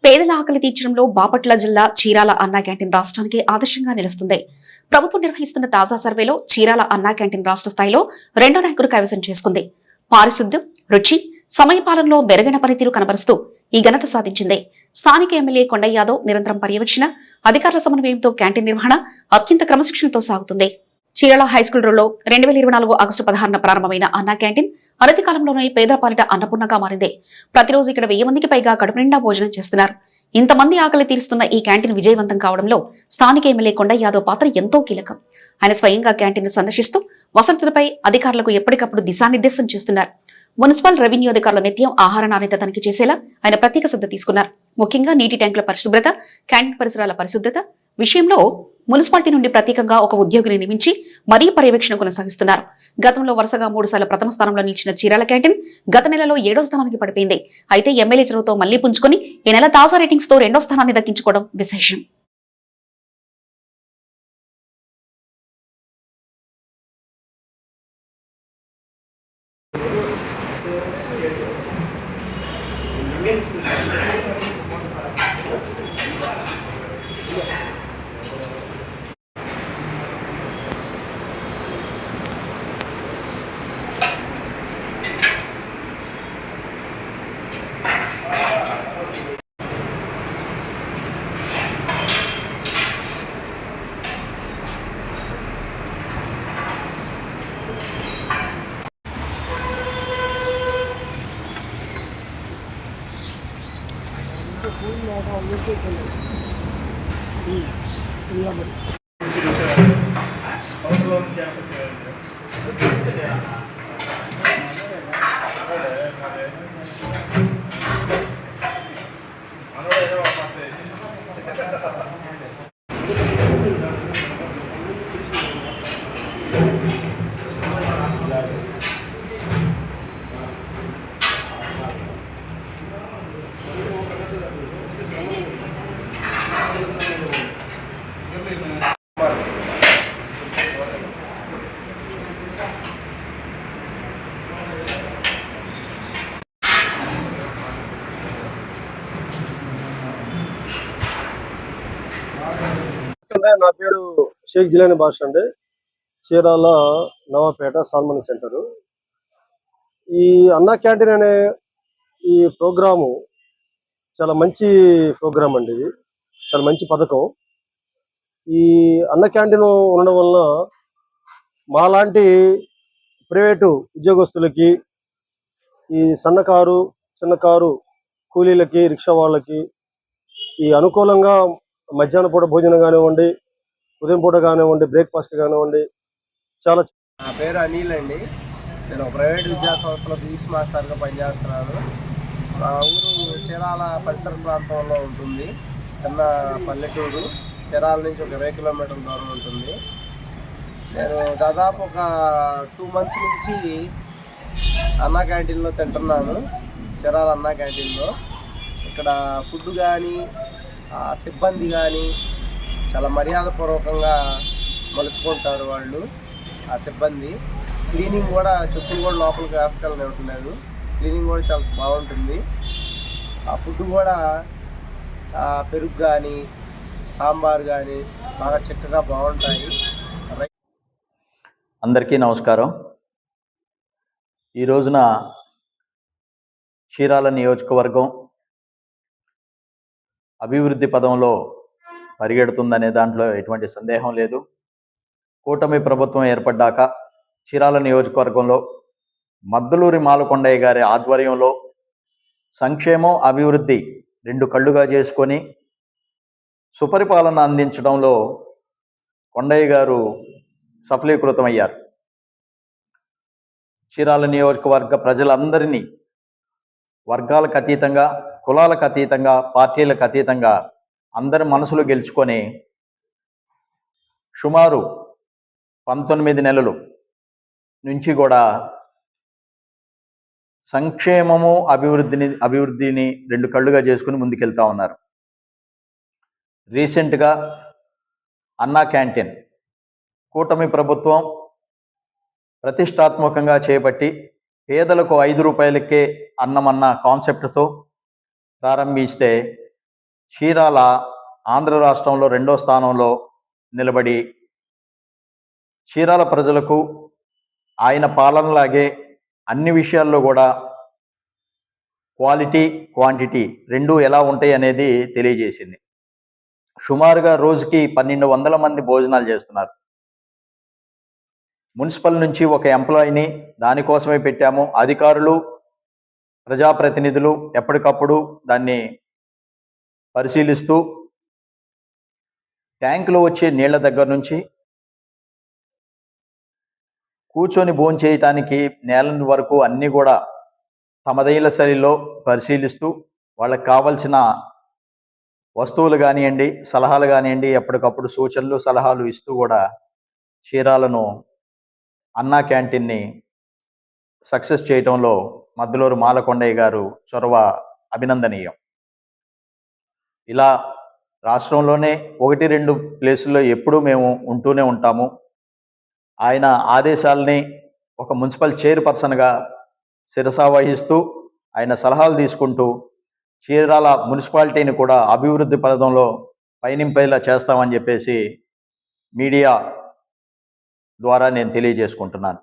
పేదల ఆకలి తీర్చడంలో బాపట్ల జిల్లా చీరాల అన్నా క్యాంటీన్ రాష్ట్రానికి ఆదర్శంగా నిలుస్తుంది. ప్రభుత్వం నిర్వహిస్తున్న తాజా సర్వేలో చీరాల అన్నా క్యాంటీన్ రాష్ట్ర స్థాయిలో 2వ ర్యాంకును కైవసం చేసుకుంది. పారిశుద్ధ్యం, రుచి, సమయపాలనలో మెరుగైన పనితీరు కనబరుస్తూ ఈ ఘనత సాధించింది. స్థానిక ఎమ్మెల్యే కొండయ్య యాదవ్ నిరంతరం పర్యవేక్షణ, అధికారుల సమన్వయంతో క్యాంటీన్ నిర్వహణ అత్యంత క్రమశిక్షణతో సాగుతుంది. చీరాల హైస్కూల్ రోడ్లో 2024 ఆగస్టు 16న ప్రారంభమైన అన్నా క్యాంటీన్ అనతి కాలంలోనే పేదల పాలిట అన్నపూర్ణగా మారింది. ప్రతిరోజు ఇక్కడ 1000 మందికి పైగా కడుపు నిండా భోజనం చేస్తున్నారు. ఇంతమంది ఆకలి తీరుస్తున్న ఈ క్యాంటీన్ విజయవంతం కావడంలో స్థానిక ఎమ్మెల్యే కొండయ్య యాదవ్ పాత్ర ఎంతో కీలకం. ఆయన స్వయంగా క్యాంటీన్ సందర్శిస్తూ వసతులపై అధికారులకు ఎప్పటికప్పుడు దిశానిర్దేశం చేస్తున్నారు. మున్సిపల్ రెవెన్యూ అధికారుల నిత్యం ఆహార నాణ్యత తనిఖీ చేసేలా ఆయన ప్రత్యేక శ్రద్ధ తీసుకున్నారు. ముఖ్యంగా నీటి ట్యాంకుల పరిశుభ్రత, క్యాంటీన్ పరిసరాల పరిశుభ్రత విషయంలో మున్సిపాలిటీ నుండి ప్రత్యేకంగా ఒక ఉద్యోగిని నియమించి మరీ పర్యవేక్షణ కొనసాగిస్తున్నారు. గతంలో వరుసగా 3 సార్లు ప్రథమ స్థానంలో నిలిచిన చీరాల క్యాంటీన్ గత నెలలో 7వ స్థానానికి పడిపోయింది. అయితే ఎమ్మెల్యే చొరవతో మళ్లీ పుంజుకొని ఈ నెల తాజా రేటింగ్స్ తో 2వ స్థానాన్ని దక్కించుకోవడం విశేషం. నా పేరు షేక్ జిలాని భాష అండి. చీరాల నవాపేట సాల్మన్ సెంటరు. ఈ అన్నా క్యాంటీన్ అనే ఈ ప్రోగ్రాము చాలా మంచి ప్రోగ్రాం అండి. ఇది చాలా మంచి పథకం. ఈ అన్న క్యాంటీన్ ఉండడం వలన మాలాంటి ప్రైవేటు ఉద్యోగస్తులకి, ఈ సన్నకారు చిన్నకారు కూలీలకి, రిక్షా వాళ్ళకి ఈ అనుకూలంగా మధ్యాహ్న పూట భోజనం కానివ్వండి, ఉదయం పూట కానివ్వండి, బ్రేక్ఫాస్ట్ కానివ్వండి చాలా. నా పేరు అనిల్ అండి. నేను ప్రైవేట్ విద్యా సంస్థలో ఫిజిక్స్ మాస్టర్గా పనిచేస్తున్నాను. మా ఊరు చీరాల పరిసర ప్రాంతంలో ఉంటుంది. చిన్న పల్లెటూరు. చీరాల నుంచి ఒక 20 కిలోమీటర్ల దూరం ఉంటుంది. నేను దాదాపు ఒక 2 మంత్స్ నుంచి అన్నా క్యాంటీన్లో తింటున్నాను. చీరాల అన్నా క్యాంటీన్లో ఇక్కడ ఫుడ్ కానీ సిబ్బంది కానీ చాలా మర్యాదపూర్వకంగా మలుచుకుంటారు వాళ్ళు. ఆ సిబ్బంది క్లీనింగ్ కూడా, చెప్పులు కూడా లోపలికి వేసుకెళ్ళనివ్వట్లేదు. క్లీనింగ్ కూడా చాలా బాగుంటుంది. ఆ ఫుడ్ కూడా పెరుగు కానీ సాంబార్ కానీ బాగా చిక్కగా బాగుంటాయి. అందరికీ నమస్కారం. ఈ రోజున చీరాల నియోజకవర్గం అభివృద్ధి పదంలో పరిగెడుతుందనే దాంట్లో ఎటువంటి సందేహం లేదు. కూటమి ప్రభుత్వం ఏర్పడ్డాక చీరాల నియోజకవర్గంలో మద్దులూరి మాలకొండయ్య గారి ఆధ్వర్యంలో సంక్షేమం, అభివృద్ధి 2 కళ్ళుగా చేసుకొని సుపరిపాలన అందించడంలో కొండయ్య గారు సఫలీకృతమయ్యారు. చీరాల నియోజకవర్గ ప్రజలందరినీ వర్గాలకు అతీతంగా, కులాలకు అతీతంగా, పార్టీలకు అతీతంగా అందరి మనసులు గెలుచుకొని సుమారు 19 నెలలు నుంచి కూడా సంక్షేమము, అభివృద్ధిని 2 కళ్ళుగా చేసుకుని ముందుకెళ్తా ఉన్నారు. రీసెంట్గా అన్నా క్యాంటీన్ కూటమి ప్రభుత్వం ప్రతిష్టాత్మకంగా చేపట్టి పేదలకు 5 రూపాయలకే అన్నమన్న కాన్సెప్ట్తో ప్రారంభిస్తే చీరాల ఆంధ్ర రాష్ట్రంలో 2వ స్థానంలో నిలబడి చీరాల ప్రజలకు ఆయన పాలనలాగే అన్ని విషయాల్లో కూడా క్వాలిటీ క్వాంటిటీ రెండూ ఎలా ఉంటాయి అనేది తెలియజేసింది. సుమారుగా రోజుకి 1200 మంది భోజనాలు చేస్తున్నారు. మున్సిపల్ నుంచి ఒక ఎంప్లాయీని దానికోసమే పెట్టాము. అధికారులు, ప్రజాప్రతినిధులు ఎప్పటికప్పుడు దాన్ని పరిశీలిస్తూ ట్యాంకులో వచ్చే నీళ్ల దగ్గర నుంచి కూర్చొని భోంచేయటానికి నేల వరకు అన్నీ కూడా తమదైన శైలిలో పరిశీలిస్తూ వాళ్ళకి కావలసిన వస్తువులు కానివ్వండి, సలహాలు కానివ్వండి, ఎప్పటికప్పుడు సూచనలు సలహాలు ఇస్తూ కూడా చీరాలను అన్నా క్యాంటీన్ని సక్సెస్ చేయటంలో మద్దులూరు మాలకొండయ్య గారు చొరవ అభినందనీయం. ఇలా రాష్ట్రంలోనే 1-2 ప్లేసుల్లో ఎప్పుడూ మేము ఉంటూనే ఉంటాము. ఆయన ఆదేశాలని ఒక మున్సిపల్ చైర్పర్సన్గా శిరసా వహిస్తూ ఆయన సలహాలు తీసుకుంటూ చీరాల మున్సిపాలిటీని కూడా అభివృద్ధి పథంలో పయనింపేలా చేస్తామని చెప్పేసి మీడియా ద్వారా నేను తెలియజేసుకుంటున్నాను.